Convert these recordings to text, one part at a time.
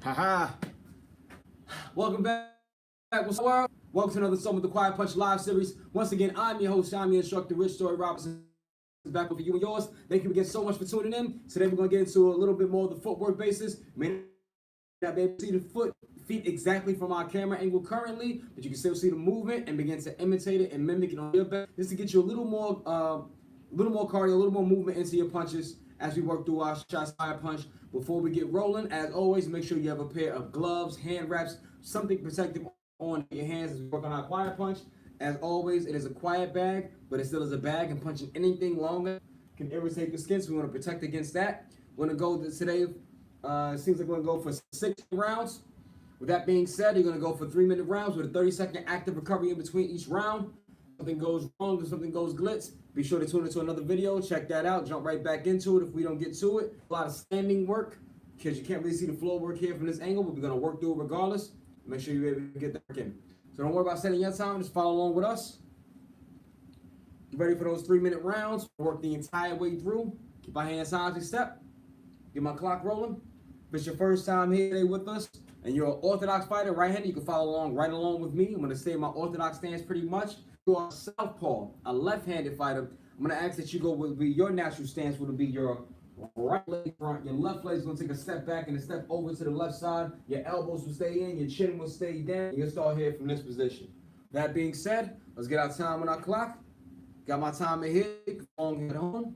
Haha. Welcome back. What's up, world? Welcome to another Some of the Quiet Punch live series. Once again, I'm your host, I'm your instructor, Rich Story Robinson. Back with you and yours. Thank you again so much for tuning in. Today we're going to get into a little bit more of the footwork basis. May not be able to see the feet exactly from our camera angle currently, but you can still see the movement and begin to imitate it and mimic it on your back. Just to get you a little more cardio, a little more movement into your punches as we work through our shots fire punch. Before we get rolling, as always, make sure you have a pair of gloves, hand wraps, something protective on your hands as we work on our quiet punch. As always, it is a quiet bag, but it still is a bag, and punching anything longer can irritate the skin, so we want to protect against that. We're going to go today, it seems like we're going to go for 6 rounds. With that being said, you're going to go for 3-minute rounds with a 30-second active recovery in between each round. If something goes wrong or something goes glitz, be sure to tune into another video, check that out, jump right back into it if we don't get to it. A lot of standing work, because you can't really see the floor work here from this angle, but we're going to work through it regardless. Make sure you're able to get that work in. So don't worry about setting your time, just follow along with us. Get ready for those 3-minute rounds. Work the entire way through. Keep our hands high as we step. Get my clock rolling. If it's your first time here today with us, and you're an orthodox fighter, right-handed, you can follow along right along with me. I'm going to stay in my orthodox stance pretty much. You are a southpaw, a left-handed fighter. I'm going to ask that you go with your natural stance, would be your right leg front. Your left leg is going to take a step back and a step over to the left side. Your elbows will stay in, your chin will stay down. You'll start here from this position. That being said, let's get our time on our clock. Got my timer here. On at home.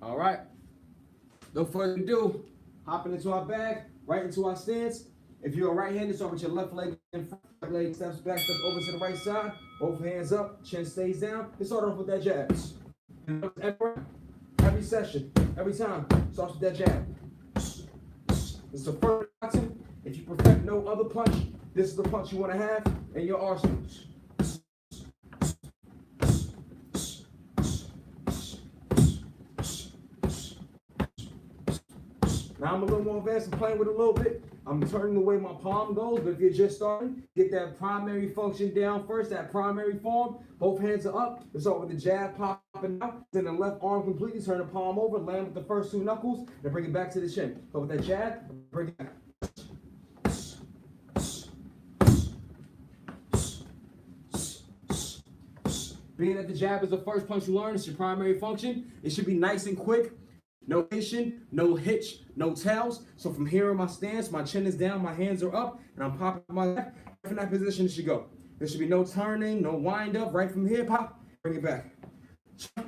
All right. No further ado. Hopping into our bag, right into our stance. If you're a right-handed, start with your left leg in front. Right leg steps back, steps over to the right side. Both hands up, chin stays down. Let's start off with that jab. Every session, every time, starts with that jab. This is the first boxing. If you perfect no other punch, this is the punch you want to have in your arsenal. Now I'm a little more advanced and playing with it a little bit. I'm turning the way my palm goes, but if you're just starting, get that primary function down first, that primary form. Both hands are up. Let's start with the jab popping out. Then the left arm completely, turn the palm over, land with the first 2 knuckles, and bring it back to the chin. So with that jab, bring it back. Being that the jab is the first punch you learn, it's your primary function. It should be nice and quick. No tension, no hitch, no tails. So from here in my stance, my chin is down, my hands are up, and I'm popping my left. In that position it should go. There should be no turning, no wind up. Right from here, pop, bring it back.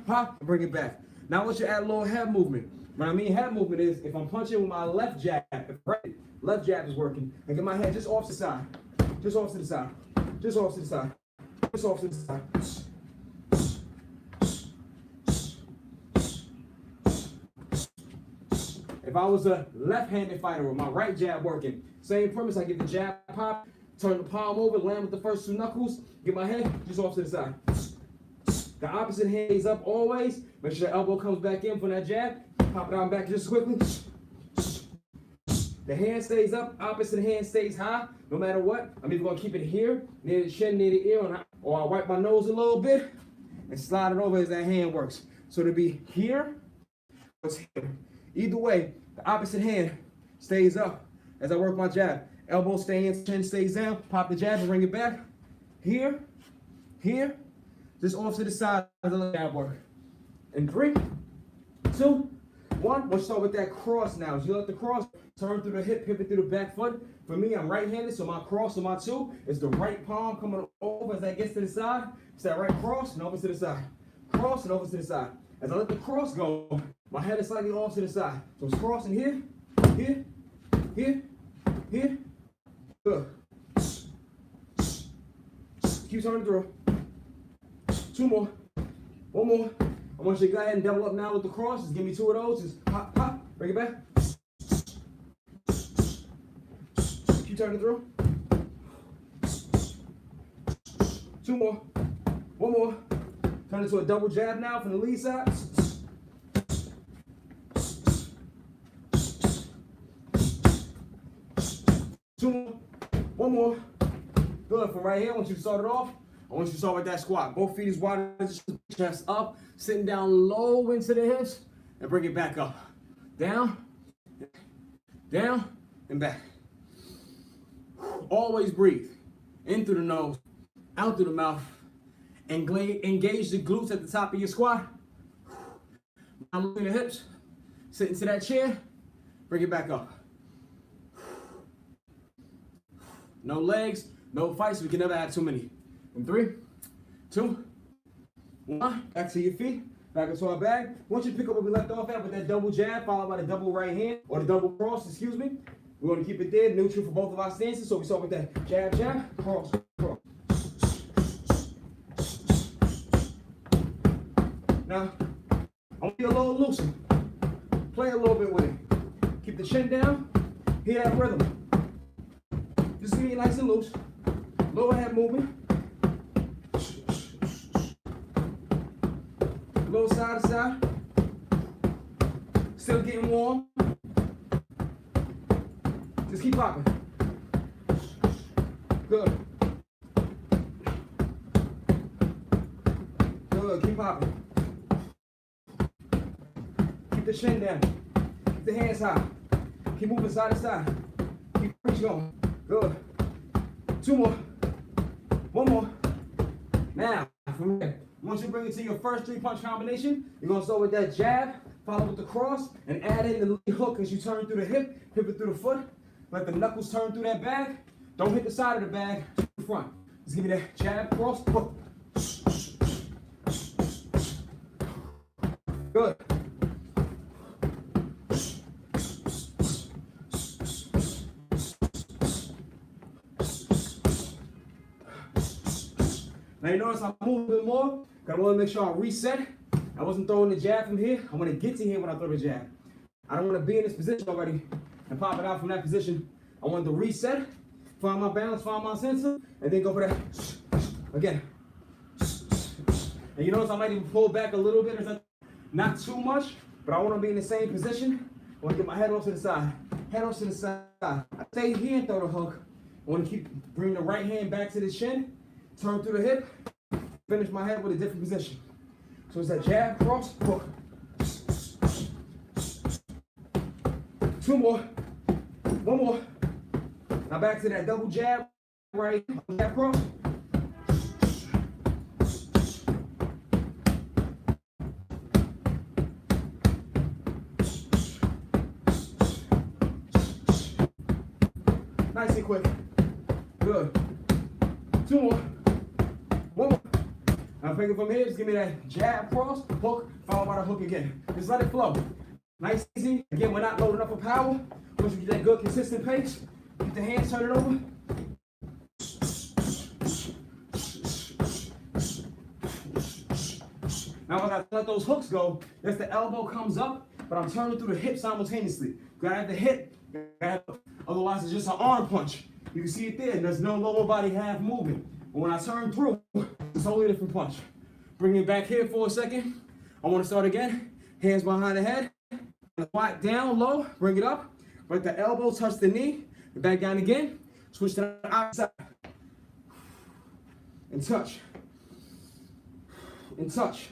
Pop, bring it back. Now I want you to add a little head movement. When I mean head movement is if I'm punching with my left jab, right, left jab is working, and get my head just off to the side, just off to the side, just off to the side, just off to the side. If I was a left-handed fighter with my right jab working, same premise, I get the jab pop, turn the palm over, land with the first 2 knuckles, get my head just off to the side. The opposite hand is up always. Make sure the elbow comes back in from that jab. Pop it on back just quickly. The hand stays up, opposite hand stays high, no matter what. I'm either gonna keep it here, near the chin, near the ear, or I'll wipe my nose a little bit and slide it over as that hand works. So to be here, it's here. Either way, the opposite hand stays up as I work my jab. Elbow stays in, chin stays down. Pop the jab and bring it back. Here, here, just off to the side as the jab work. And 3, 2, 1. Let's start with that cross now. As you let the cross turn through the hip, pivot through the back foot. For me, I'm right-handed, so my cross on my 2 is the right palm coming over as I get to the side. It's that right cross and over to the side. Cross and over to the side. As I let the cross go, my head is slightly off to the side. So it's crossing here, here, here, here. Good. Keep turning through. 2 more. 1 more. I want you to go ahead and double up now with the cross. Just give me 2 of those. Just pop, pop. Bring it back. Keep turning through. 2 more. 1 more. Turn it to a double jab now from the lead side. 2 more. 1 more. Good. From right here, once you start it off, I want you to start with that squat. Both feet as wide as the chest up, sitting down low into the hips, and bring it back up. Down, Down and back. Always breathe. In through the nose, out through the mouth. Engage the glutes at the top of your squat. I'm looking at the hips. Sit into that chair. Bring it back up. No legs, no fights. We can never have too many. In 3, 2, 1. Back to your feet. Back into our bag. Once you pick up where we left off at with that double jab, followed by the double right hand, or the double cross, excuse me. We're going to keep it there, neutral for both of our stances. So we start with that jab, jab, cross, cross. Now, I want you a little looser. Play a little bit with it. Keep the chin down. Hear that rhythm. Just keep it nice and loose. Lower head movement. A little side to side. Still getting warm. Just keep popping. Good. Good. Keep popping. Keep the chin down. Keep the hands high. Keep moving side to side. Keep reach going. Good. 2 more. 1 more. Now, from here, once you bring it to your first 3-punch combination, you're going to start with that jab, follow with the cross, and add in the lead hook as you turn through the hip, pivot through the foot. Let the knuckles turn through that bag. Don't hit the side of the bag, the front. Just give me that jab, cross, hook. Good. Now you notice I move a bit more, because I want to make sure I reset. I wasn't throwing the jab from here. I want to get to here when I throw the jab. I don't want to be in this position already and pop it out from that position. I want to reset, find my balance, find my center, and then go for that again. And you notice I might even pull back a little bit, not too much, but I want to be in the same position. I want to get my head off to the side. Head off to the side. I stay here and throw the hook. I want to keep bringing the right hand back to the chin. Turn through the hip, finish my head with a different position. So it's that jab, cross, hook. 2 more. 1 more. Now back to that double jab, right, jab, cross. Nice and quick. Good. 2 more. 1 more. Now pick it from here, just give me that jab, cross, hook, followed by the hook again. Just let it flow. Nice, easy. Again, we're not loading up for power. Once you get that good, consistent pace, keep the hands turning over. Now when I let those hooks go, yes, the elbow comes up, but I'm turning through the hip simultaneously. Gotta have the hip, otherwise it's just an arm punch. You can see it there, there's no lower body half movement. But when I turn through, it's a totally different punch. Bring it back here for a second. I want to start again. Hands behind the head. Squat down low, bring it up. Let the elbow touch the knee. Back down again. Switch to the outside. And touch. And touch.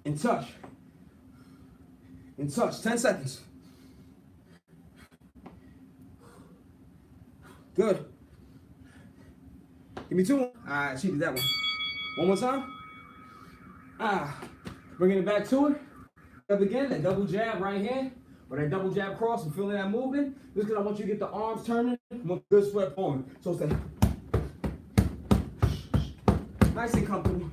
And touch. And touch. 10 seconds. Good. Give me 2 more. I cheated that one. 1 more time. Bringing it back to it. Up again, that double jab right hand, or that double jab cross. I'm feeling that movement. Just because I want you to get the arms turning. I want good sweat pouring. So stay nice and comfortable.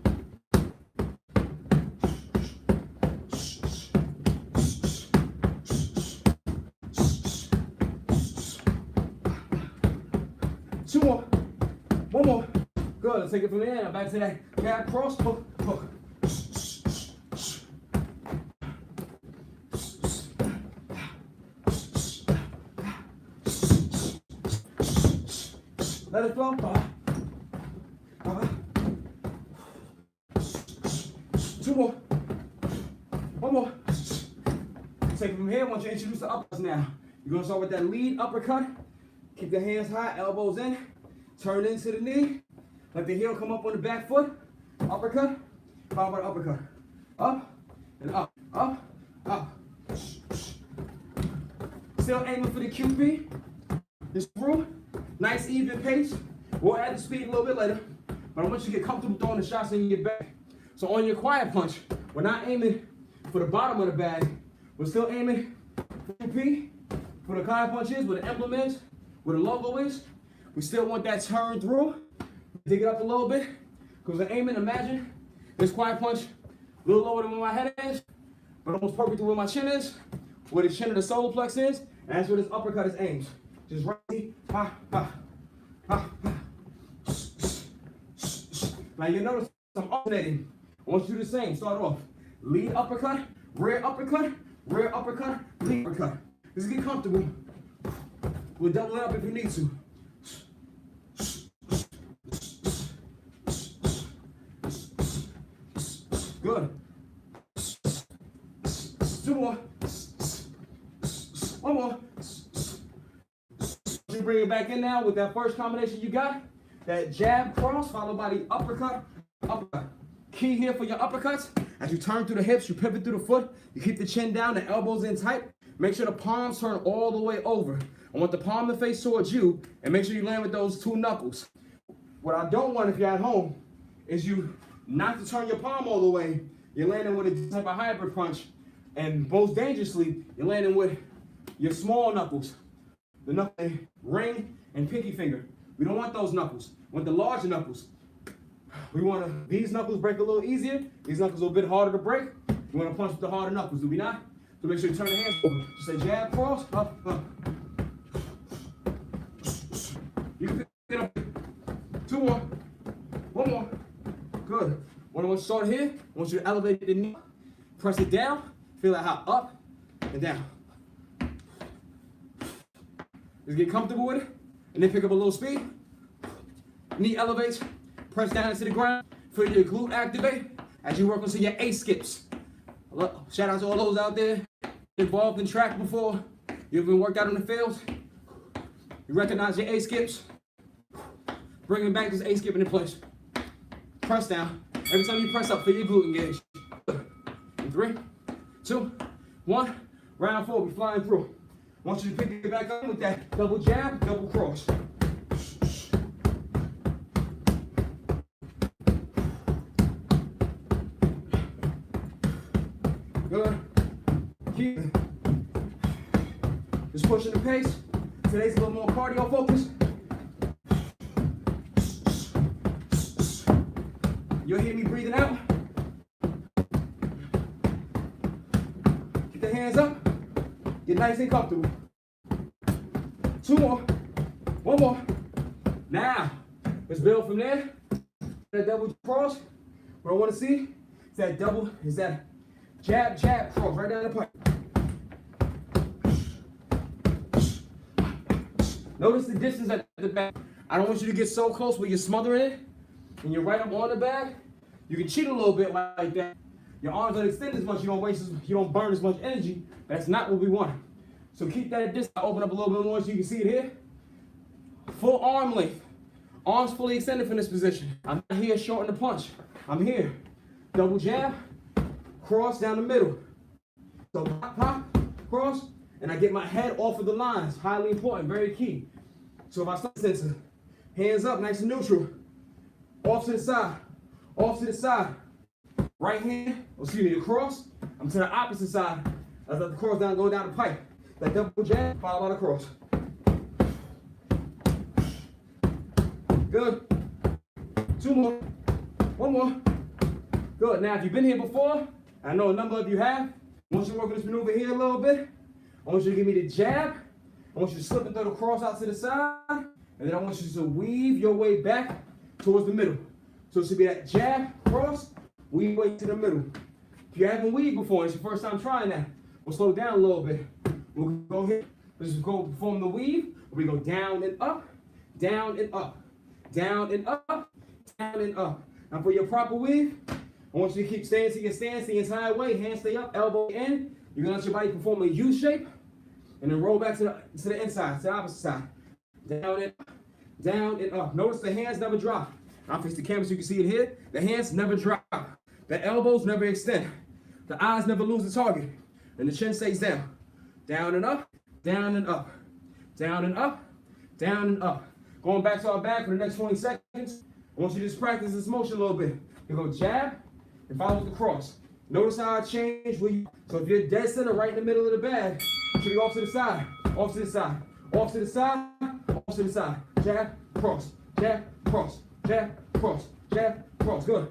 Two more. 1 more. Good. Let's take it from there. Now back to that jab cross, hook, hook. Let it flow. 2 more. 1 more. Take it from here. I want you to introduce the uppers now. You're going to start with that lead uppercut. Keep the hands high, elbows in. Turn into the knee. Let the heel come up on the back foot. Uppercut. Followed by the uppercut. Up and up. Up. Up. still aiming for the QP. This through, nice even pace. We'll add the speed a little bit later, but I want you to get comfortable throwing the shots in your bag. So on your quiet punch, we're not aiming for the bottom of the bag. We're still aiming for QP, for the quiet punch is, where the emblem is, where the logo is. We still want that turn through. Dig it up a little bit, because we're aiming, imagine, this quiet punch a little lower than where my head is, but almost perfect to where my chin is, where the chin of the solar plex is, and that's where this uppercut is aimed. Just right, ha, ha, ha, ha. Now you notice I'm alternating. I want you to do the same. Start off. Lead uppercut, rear uppercut, lead uppercut. Just get comfortable. We'll double it up if you need to. Good. Two more. One more. You bring it back in now with that first combination you got. That jab cross followed by the uppercut. Uppercut. Key here for your uppercuts. As you turn through the hips, you pivot through the foot. You keep the chin down, the elbows in tight. Make sure the palms turn all the way over. I want the palm to face towards you, and make sure you land with those two knuckles. What I don't want if you're at home is you not to turn your palm all the way. You're landing with a type of hybrid punch, and most dangerously, you're landing with your small knuckles. The knuckle, ring, and pinky finger. We don't want those knuckles. We want the larger knuckles. We want these knuckles break a little easier. These knuckles are a bit harder to break. We want to punch with the harder knuckles, do we not? So make sure you turn the hands over. Just say jab, cross, up, up. You can pick it up. Two more. One more. Good. When I want you to start here, I want you to elevate the knee. Press it down. Feel that hop up and down. Just get comfortable with it. And then pick up a little speed. Knee elevates. Press down into the ground. Feel your glute activate as you work onto your A skips. Shout out to all those out there involved in track before. You've been worked out in the fields. You recognize your A skips. Bringing back this A skip into place. Press down. Every time you press up, feel your glute engage. In 3, 2, 1. Round 4, we flying through. I want you to pick it back up with that double jab, double cross. Good. Keep it. Just pushing the pace. Today's a little more cardio focused. You'll hear me breathing out. Get the hands up. Get nice and comfortable. 2 more. 1 more. Now, let's build from there. That double cross. What I want to see is that double, is that jab, jab, cross, right down the pipe. Notice the distance at the back. I don't want you to get so close where you're smothering it and you're right up on the bag. You can cheat a little bit like that. Your arms don't extend as much, you don't burn as much energy. That's not what we want. So keep that distance. I'll open up a little bit more so you can see it here. Full arm length. Arms fully extended from this position. I'm not here shorting the punch. I'm here. Double jab, cross down the middle. So pop, pop, cross, and I get my head off of the lines. Highly important, very key. So if I start sensor, hands up, nice and neutral. Off to the side, off to the side. Right hand, the cross. I'm to the opposite side. As I let the cross down, go down the pipe. That double jab, followed by the cross. Good. 2 more. 1 more. Good. Now, if you've been here before, I know a number of you have. I want you to work with this maneuver here a little bit. I want you to give me the jab. I want you to slip and throw the cross out to the side. And then I want you to weave your way back towards the middle. So it should be that jab, cross, weave way to the middle. If you haven't weaved before, it's your first time trying that, we'll slow down a little bit. We'll go here. Let's just go perform the weave. We go down and up, down and up, down and up, down and up. Now for your proper weave, I want you to keep staying to your stance the entire way. Hands stay up, elbow in. You're gonna let your body perform a U shape, and then roll back to the inside, to the opposite side. Down and up, down and up. Notice the hands never drop. I'll face the camera so you can see it here. The hands never drop. The elbows never extend. The eyes never lose the target. And the chin stays down. Down and up, down and up, down and up, down and up. Going back to our back for the next 20 seconds. I want you to just practice this motion a little bit. You go jab and follow with the cross. Notice how I change. So if you're dead center right in the middle of the bag, you should be off to the side, off to the side, off to the side, off to the side. Jab, cross, jab, cross, jab, cross, jab, cross. Good.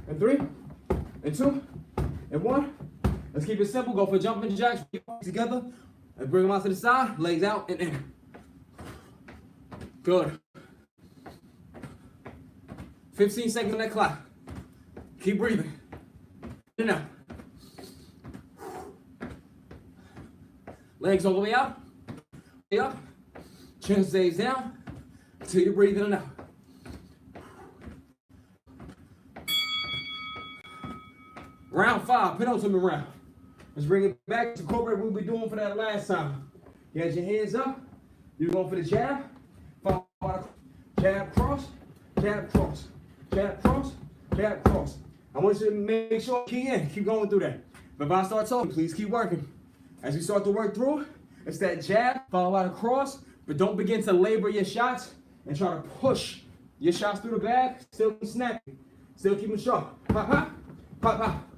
And 3, and 2, and 1. Let's keep it simple. Go for jumping jacks together and bring them out to the side. Legs out and in. Good. 15 seconds on that clock. Keep breathing. In and out. Legs all the way out. Way up. Chin stays down until you breathe in and out. Round 5, penultimate round. Let's bring it back to incorporate what we were doing for that last time. You had your hands up. You're going for the jab. Jab, cross, jab, cross, jab, cross, jab, cross. I want you to make sure, key in, keep going through that. But if I start talking, please keep working. As you start to work through, it's that jab, followed by the cross, but don't begin to labor your shots and try to push your shots through the bag. Still snapping, still keep them sharp. Pop, pop, pop, pop.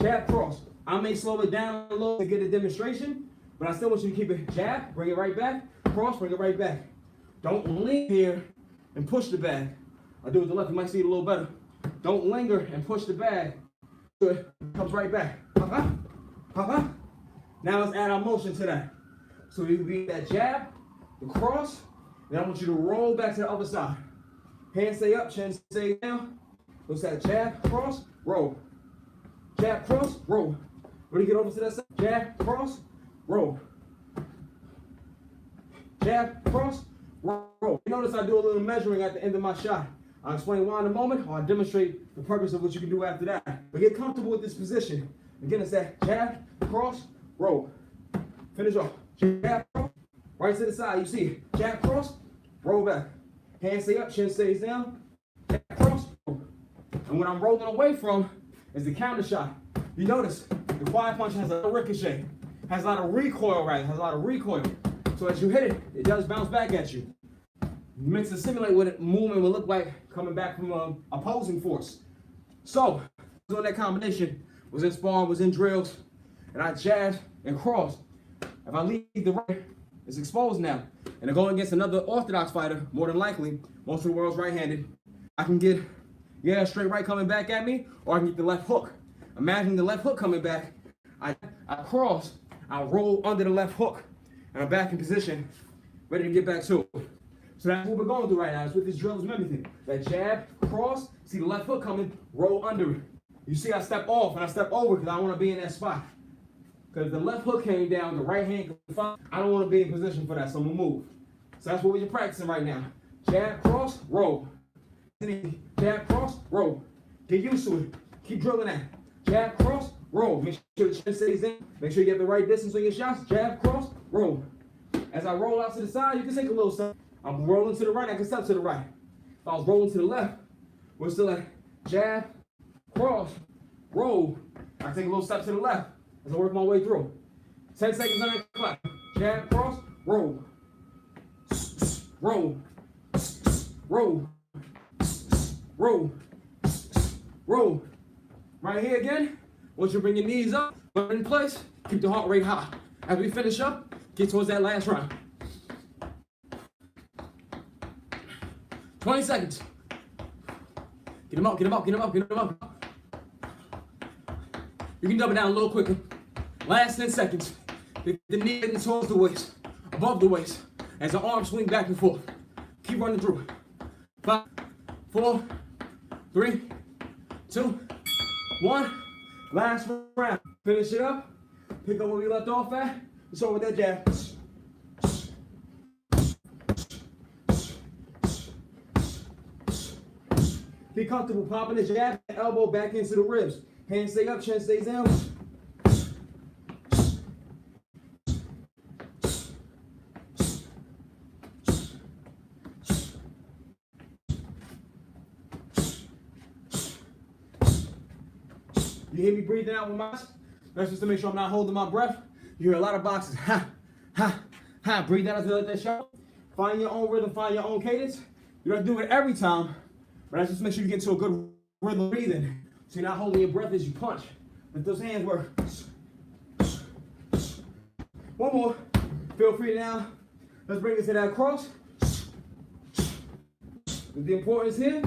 Jab, cross. I may slow it down a little to get a demonstration, but I still want you to keep it jab, bring it right back, cross, bring it right back. Don't linger here and push the bag. I'll do it with the left, you might see it a little better. Don't linger and push the bag. Good, comes right back. Pop, pop. Now let's add our motion to that. So you be that jab, the cross, and I want you to roll back to the other side. Hands stay up, chin stay down. What's that? Jab, cross, roll. Jab, cross, roll. When you get over to that side, jab, cross, roll. Jab, cross, roll. You notice I do a little measuring at the end of my shot. I'll explain why in a moment, or I'll demonstrate the purpose of what you can do after that. But get comfortable with this position. Again, it's that jab, cross, roll. Finish off. Jab, cross, right to the side. You see it. Jab, cross, roll back. Hands stay up, chin stays down. Jab, cross, roll. And what I'm rolling away from is the counter shot. You notice the quiet punch has a ricochet, has a lot of recoil, right? Has a lot of recoil. So as you hit it, it does bounce back at you. Meant to simulate what a movement would look like coming back from opposing force. So, doing that combination, was in sparring, was in drills, and I jabbed and crossed. If I leave the right, it's exposed now. And I go against another orthodox fighter, more than likely, most of the world's right-handed, I can get, a straight right coming back at me, or I can get the left hook. Imagine the left hook coming back, I cross, I roll under the left hook, and I'm back in position, ready to get back to it. So that's what we're going through right now. It's with this drill and everything. That jab, cross, see the left foot coming, roll under it. You see I step off and I step over because I want to be in that spot. Because if the left hook came down, the right hand could find, I don't want to be in position for that, so I'm going to move. So that's what we're practicing right now. Jab, cross, roll. Jab, cross, roll. Get used to it. Keep drilling that. Jab, cross, roll. Make sure the chin stays in. Make sure you get the right distance on your shots. Jab, cross, roll. As I roll out to the side, you can take a little step. I'm rolling to the right, I can step to the right. If I was rolling to the left, we're still at jab, cross, roll. I can take a little step to the left as I work my way through. 10 seconds on that clock. Jab, cross, roll. Roll. Roll. Roll. Roll. Right here again. Once you bring your knees up, put it in place, keep the heart rate high. As we finish up, get towards that last round. 20 seconds. Get him up, get him up, get him up, get him up. You can double down a little quicker. Last 10 seconds. The knee getting towards the waist, above the waist, as the arms swing back and forth. Keep running through. 5, 4, 3, 2, 1. Last round. Finish it up. Pick up where we left off at. It's over with that jab. Be comfortable popping the jab, elbow back into the ribs. Hands stay up, chin stays down. You hear me breathing out with my, that's just to make sure I'm not holding my breath. You hear a lot of boxes. Ha, ha, ha. Breathe out as you let that shout. Find your own rhythm, find your own cadence. You don't have to do it every time, but I just make sure you get to a good rhythm of breathing. So you're not holding your breath as you punch. Let those hands work. One more. Feel free now. Let's bring it to that cross. The importance here,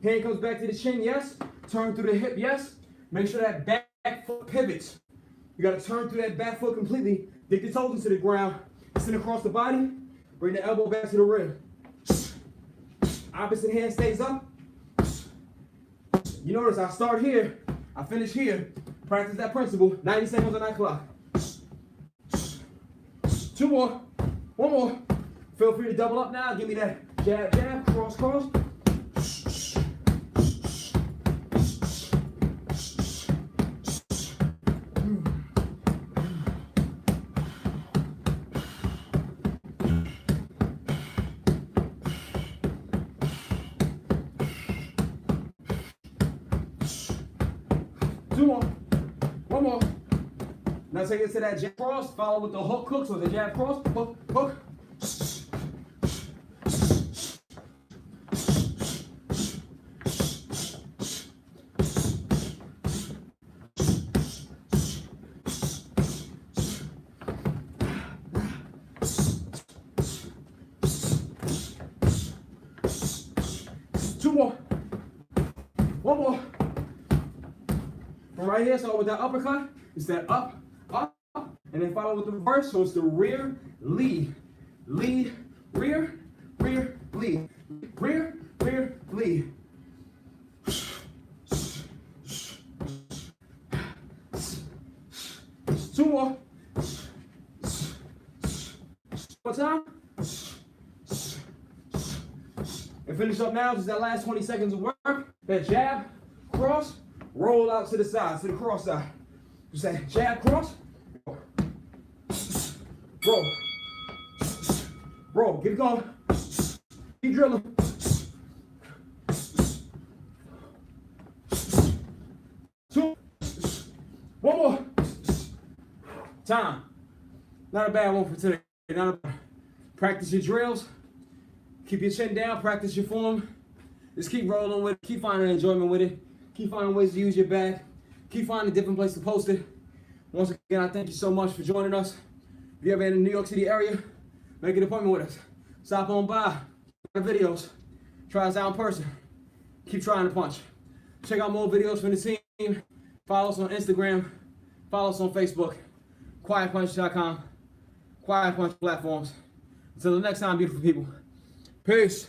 hand comes back to the chin, yes. Turn through the hip, yes. Make sure that back foot pivots. You gotta turn through that back foot completely. Dig the toes into the ground. Send across the body. Bring the elbow back to the rim. Opposite hand stays up. You notice I start here, I finish here. Practice that principle. 90 seconds on that clock. 2 more. 1 more. Feel free to double up now. Give me that jab, jab, cross, cross. 2 more. 1 more. Now take it to that jab cross. Follow with the hook hook. So the jab cross, hook, hook. 2 more. 1 more. From right here, start with that uppercut. It's that up, up, and then follow with the reverse. So it's the rear, lead, lead, rear, rear, lead, rear, rear, lead. 2 more. 1 more time. And finish up now, just that last 20 seconds of work. That jab, cross, roll out to the side, to the cross side. Just that jab, cross, roll, roll, get it going. Keep drilling. Two, 1 more. Time. Not a bad one for today. Not a, practice your drills. Keep your chin down, practice your form. Just keep rolling with it, keep finding enjoyment with it. Keep finding ways to use your back. Keep finding a different place to post it. Once again, I thank you so much for joining us. If you're ever in the New York City area, make an appointment with us. Stop on by, the videos, try us out in person. Keep trying to punch. Check out more videos from the team. Follow us on Instagram. Follow us on Facebook. QuietPunch.com. Quiet Punch platforms. Until the next time, beautiful people. Peace.